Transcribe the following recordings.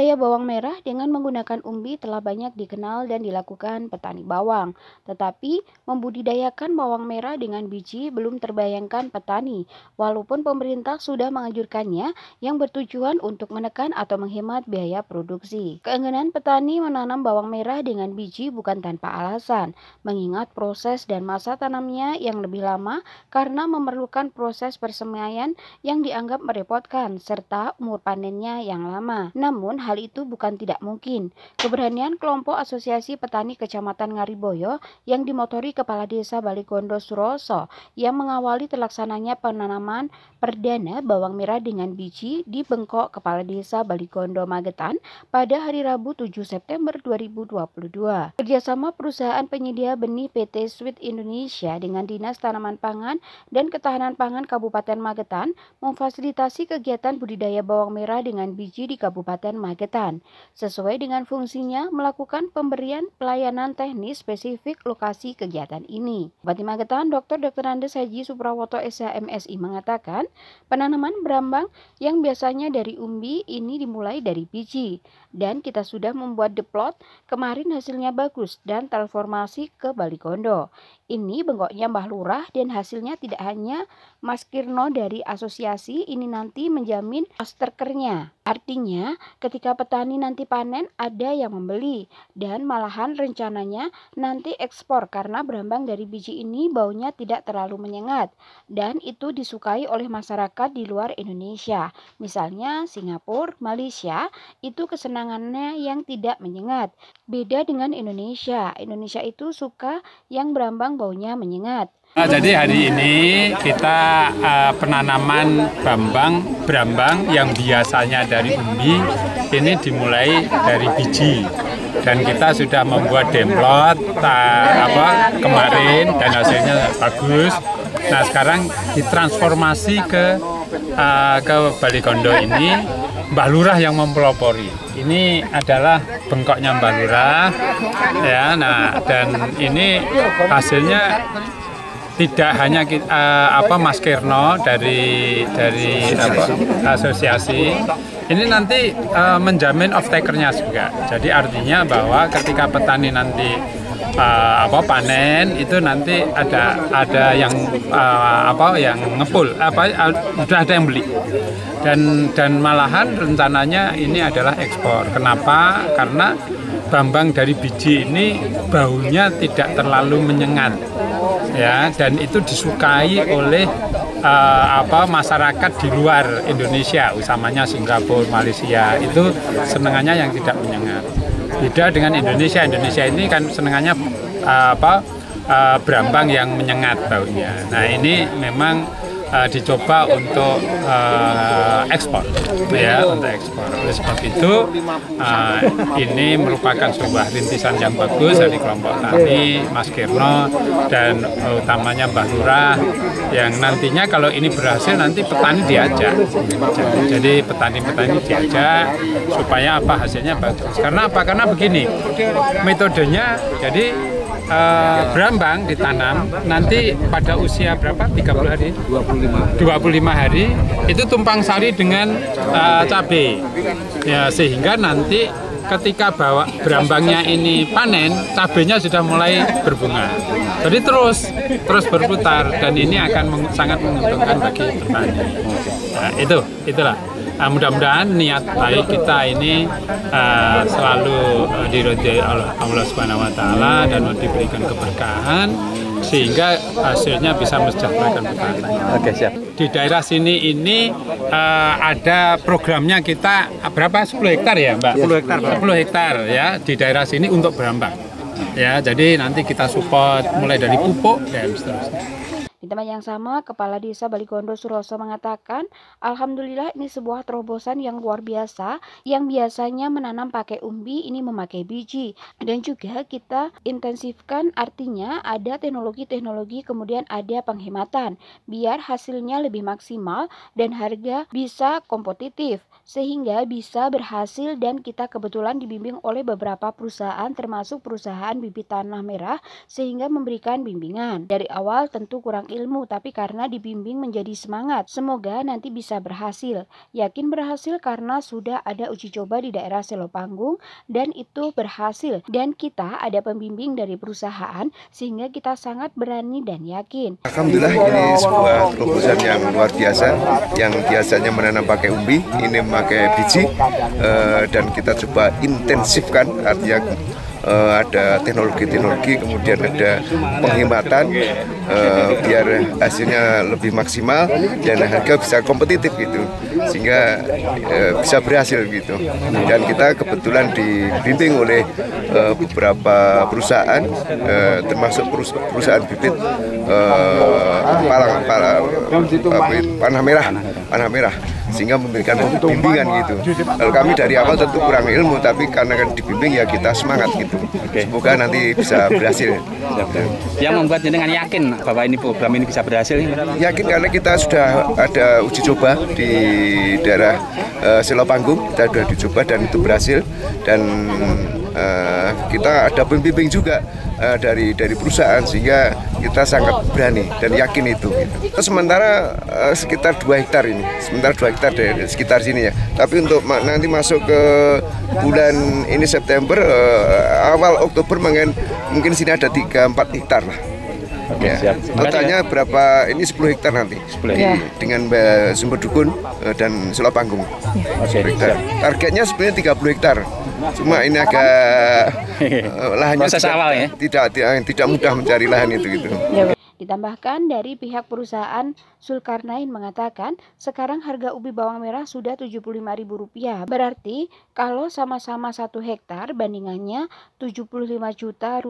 Budidaya bawang merah dengan menggunakan umbi telah banyak dikenal dan dilakukan petani bawang. Tetapi membudidayakan bawang merah dengan biji belum terbayangkan petani, walaupun pemerintah sudah menganjurkannya yang bertujuan untuk menekan atau menghemat biaya produksi. Keengganan petani menanam bawang merah dengan biji bukan tanpa alasan, mengingat proses dan masa tanamnya yang lebih lama karena memerlukan proses persemaian yang dianggap merepotkan serta umur panennya yang lama. Namun hal itu bukan tidak mungkin. Keberanian kelompok Asosiasi Petani Kecamatan Ngariboyo yang dimotori Kepala Desa Baligondo Suroso yang mengawali terlaksananya penanaman perdana bawang merah dengan biji di Bengkok Kepala Desa Baligondo Magetan pada hari Rabu 7 September 2022. Kerjasama perusahaan penyedia benih PT Sweet Indonesia dengan Dinas Tanaman Pangan dan Ketahanan Pangan Kabupaten Magetan memfasilitasi kegiatan budidaya bawang merah dengan biji di Kabupaten Magetan, sesuai dengan fungsinya melakukan pemberian pelayanan teknis spesifik lokasi kegiatan ini. Bupati Magetan Dr. Andes Haji Suprawoto SHMSI mengatakan, penanaman berambang yang biasanya dari umbi ini dimulai dari biji, dan kita sudah membuat deplot, kemarin hasilnya bagus dan transformasi ke Baligondo. Ini bengkoknya Mbah Lurah dan hasilnya tidak hanya Mas Kirno dari asosiasi ini nanti menjamin masterkernya. Artinya ketika petani nanti panen ada yang membeli dan malahan rencananya nanti ekspor karena berambang dari biji ini baunya tidak terlalu menyengat dan itu disukai oleh masyarakat di luar Indonesia. Misalnya Singapura, Malaysia itu kesenangannya yang tidak menyengat. Beda dengan Indonesia. Indonesia itu suka yang berambang baunya menyengat. Jadi hari ini kita penanaman berambang yang biasanya dari umbi ini dimulai dari biji dan kita sudah membuat demplot kemarin dan hasilnya bagus. Nah sekarang ditransformasi ke Baligondo ini Mbah Lurah yang mempelopori. Ini adalah bengkoknya Mbah Lurah ya. Nah dan ini hasilnya tidak hanya Mas Kirno dari asosiasi ini nanti menjamin off-takernya juga. Jadi artinya bahwa ketika petani nanti panen itu nanti ada yang yang ngepul sudah ada yang beli dan malahan rencananya ini adalah ekspor. Kenapa? Karena bambang dari biji ini baunya tidak terlalu menyengat ya, dan itu disukai oleh masyarakat di luar Indonesia, utamanya Singapura, Malaysia itu senangannya yang tidak menyengat. Beda dengan Indonesia. Indonesia ini kan senangannya berambang yang menyengat baunya. Nah ini memang dicoba untuk ekspor ya, untuk ekspor. Oleh sebab itu ini merupakan sebuah rintisan yang bagus dari kelompok tani Mas Kirno dan utamanya Mbah Lurah yang nantinya kalau ini berhasil nanti petani diajak. Jadi petani-petani diajak supaya hasilnya bagus. Karena karena begini metodenya. Jadi berambang ditanam nanti pada usia berapa? 30 hari? 25 hari itu tumpang sari dengan cabai ya, sehingga nanti ketika berambangnya ini panen, cabainya sudah mulai berbunga. Jadi terus berputar dan ini akan sangat menguntungkan bagi petani. Nah, itulah. Mudah-mudahan niat baik kita ini selalu diridhoi Allah Subhanahu wa taala dan diberikan keberkahan sehingga hasilnya bisa mensejahterakan petani. Oke, siap. Di daerah sini ini ada programnya kita berapa? 10 hektar ya, Mbak? 10 hektar. 10 hektar ya di daerah sini untuk berambang. Ya, jadi nanti kita support mulai dari pupuk dan seterusnya. Di tempat yang sama, Kepala Desa Baligondo Suroso mengatakan, Alhamdulillah ini sebuah terobosan yang luar biasa, yang biasanya menanam pakai umbi, ini memakai biji. Dan juga kita intensifkan, artinya ada teknologi-teknologi, kemudian ada penghematan, biar hasilnya lebih maksimal dan harga bisa kompetitif, sehingga bisa berhasil dan kita kebetulan dibimbing oleh beberapa perusahaan, termasuk perusahaan bibit tanah merah, sehingga memberikan bimbingan. Dari awal tentu kurang ilmu, tapi karena dibimbing menjadi semangat. Semoga nanti bisa berhasil. Yakin berhasil karena sudah ada uji coba di daerah Selopanggung dan itu berhasil. Dan kita ada pembimbing dari perusahaan sehingga kita sangat berani dan yakin. Alhamdulillah, ini sebuah terobosan yang luar biasa. Yang biasanya menanam pakai umbi, ini memakai biji, dan kita coba intensifkan, artinya ada teknologi-teknologi, kemudian ada penghematan, biar hasilnya lebih maksimal dan harga bisa kompetitif gitu, sehingga bisa berhasil gitu. Dan kita kebetulan dibimbing oleh beberapa perusahaan, termasuk perusahaan bibit panah merah, sehingga memberikan bimbingan gitu. Kalau kami dari awal tentu kurang ilmu, tapi karena kan dibimbing ya kita semangat gitu. Semoga nanti bisa berhasil. Yang membuat jenengan yakin bahwa ini program ini bisa berhasil? Yakin karena kita sudah ada uji coba di daerah Selopanggung, kita sudah dicoba dan itu berhasil. Dan kita ada pembimbing juga dari perusahaan, sehingga kita sangat berani dan yakin itu gitu. Sementara sekitar 2 hektar ini, dari sekitar sini ya. Tapi untuk nanti masuk ke bulan ini September, awal Oktober mungkin sini ada 3-4 hektar lah. Oke, ya. siap. Totalnya berapa? Ini 10 hektar nanti. 10 hektar. Dengan Sumber Dukun dan Selopanggung. Oke, targetnya sebenarnya 30 hektar. Cuma ini agak lahannya proses awal ya. Tidak mudah mencari lahan itu gitu. Ditambahkan dari pihak perusahaan, Zulkarnain mengatakan sekarang harga ubi bawang merah sudah Rp75.000. Berarti kalau sama-sama 1 hektar bandingannya Rp75 juta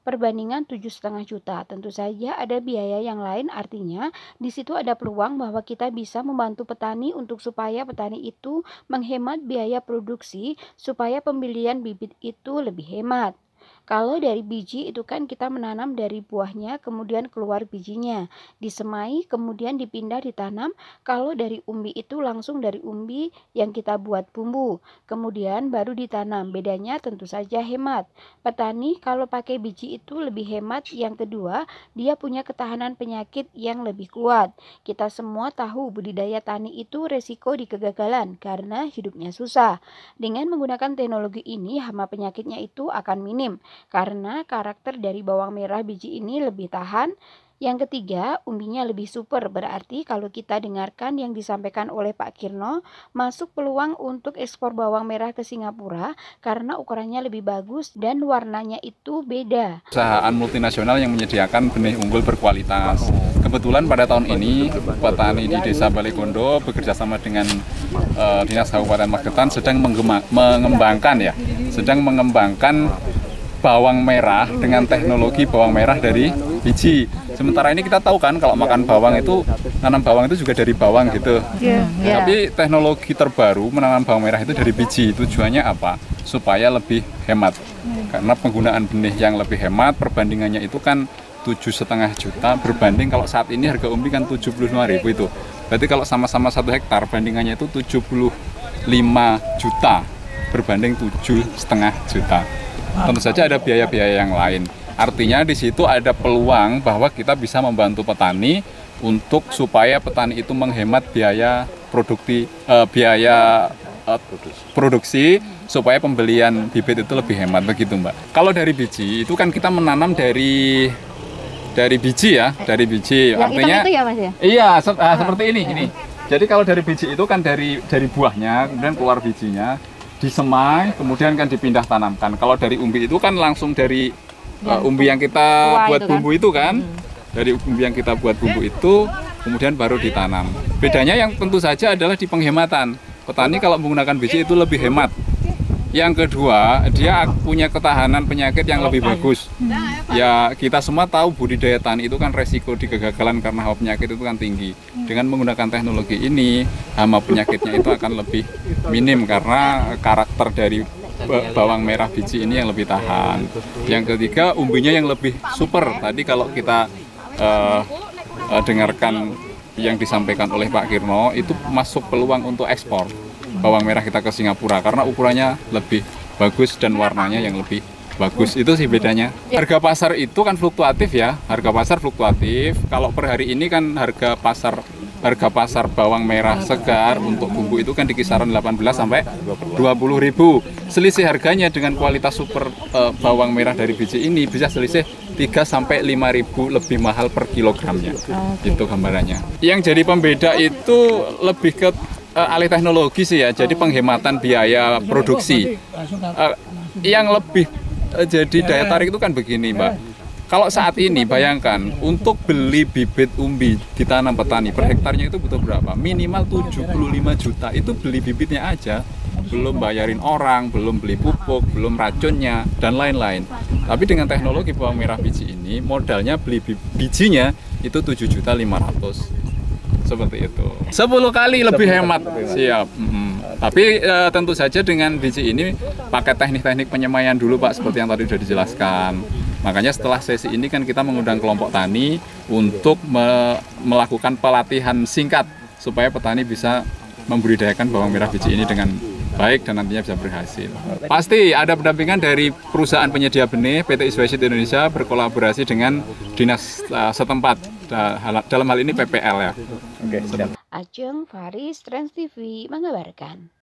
perbandingan 7,5 juta. Tentu saja ada biaya yang lain, artinya di situ ada peluang bahwa kita bisa membantu petani untuk supaya petani itu menghemat biaya produksi supaya pembelian bibit itu lebih hemat. Kalau dari biji itu kan kita menanam dari buahnya, kemudian keluar bijinya, disemai, kemudian dipindah ditanam. Kalau dari umbi itu langsung dari umbi yang kita buat bumbu, kemudian baru ditanam. Bedanya tentu saja hemat. Petani kalau pakai biji itu lebih hemat. Yang kedua, dia punya ketahanan penyakit yang lebih kuat. Kita semua tahu budidaya tani itu resiko di kegagalan karena hidupnya susah. Dengan menggunakan teknologi ini, hama penyakitnya itu akan minim. Karena karakter dari bawang merah biji ini lebih tahan. Yang ketiga, umbinya lebih super. Berarti kalau kita dengarkan yang disampaikan oleh Pak Kirno, masuk peluang untuk ekspor bawang merah ke Singapura karena ukurannya lebih bagus dan warnanya itu beda. Perusahaan multinasional yang menyediakan benih unggul berkualitas. Kebetulan pada tahun ini petani di Desa Balegondo bekerja sama dengan Dinas Kabupaten Magetan sedang mengembangkan bawang merah dengan teknologi bawang merah dari biji. Sementara ini kita tahu kan kalau makan bawang itu, nanam bawang itu juga dari bawang gitu. Tapi teknologi terbaru menanam bawang merah itu dari biji. Tujuannya apa? Supaya lebih hemat. Karena penggunaan benih yang lebih hemat, perbandingannya itu kan 7,5 juta berbanding kalau saat ini harga umbi kan 75.000 itu. Berarti kalau sama-sama 1 hektar bandingannya itu 75 juta berbanding 7,5 juta. Tentu saja ada biaya-biaya yang lain. Artinya di situ ada peluang bahwa kita bisa membantu petani untuk supaya petani itu menghemat biaya produksi supaya pembelian bibit itu lebih hemat, begitu Mbak. Kalau dari biji itu kan kita menanam dari biji ya, dari biji. Yang artinya itu ya Mas ya? Iya, seperti ini. Jadi kalau dari biji itu kan dari buahnya, kemudian keluar bijinya, disemai, kemudian kan dipindah tanamkan. Kalau dari umbi itu kan langsung dari umbi yang kita buat bumbu itu kan, dari umbi yang kita buat bumbu itu, kemudian baru ditanam. Bedanya yang tentu saja adalah di penghematan. Petani kalau menggunakan biji itu lebih hemat. Yang kedua, dia punya ketahanan penyakit yang lebih bagus. Ya, kita semua tahu budidaya tani itu kan resiko di kegagalan karena hama penyakit itu kan tinggi. Dengan menggunakan teknologi ini, hama penyakitnya itu akan lebih minim karena karakter dari bawang merah biji ini yang lebih tahan. Yang ketiga, umbinya yang lebih super. Tadi kalau kita dengarkan yang disampaikan oleh Pak Kirno, itu masuk peluang untuk ekspor bawang merah kita ke Singapura karena ukurannya lebih bagus dan warnanya yang lebih bagus. Itu sih bedanya. Harga pasar itu kan fluktuatif ya. Harga pasar fluktuatif. Kalau per hari ini kan harga pasar bawang merah segar untuk bumbu itu kan di kisaran 18 sampai 20.000. Selisih harganya dengan kualitas super bawang merah dari biji ini bisa selisih 3 sampai 5.000 lebih mahal per kilogramnya. Itu gambarannya. Yang jadi pembeda itu lebih ke alih teknologi sih ya. Jadi penghematan biaya produksi. Yang lebih jadi daya tarik itu kan begini, Mbak. Kalau saat ini bayangkan untuk beli bibit umbi ditanam petani per hektarnya itu butuh berapa? Minimal 75 juta. Itu beli bibitnya aja, belum bayarin orang, belum beli pupuk, belum racunnya dan lain-lain. Tapi dengan teknologi bawang merah biji ini modalnya beli bijinya itu 7.500.000. Seperti itu. 10 kali lebih hemat. Siap. Tapi tentu saja dengan biji ini pakai teknik-teknik penyemaian dulu Pak, seperti yang tadi sudah dijelaskan. Makanya setelah sesi ini kan kita mengundang kelompok tani untuk melakukan pelatihan singkat supaya petani bisa membudidayakan bawang merah biji ini dengan baik dan nantinya bisa berhasil. Pasti ada pendampingan dari perusahaan penyedia benih PT Iswasit Indonesia berkolaborasi dengan dinas setempat, dalam hal ini PPL ya. Ajeng Faris, Trans TV mengabarkan.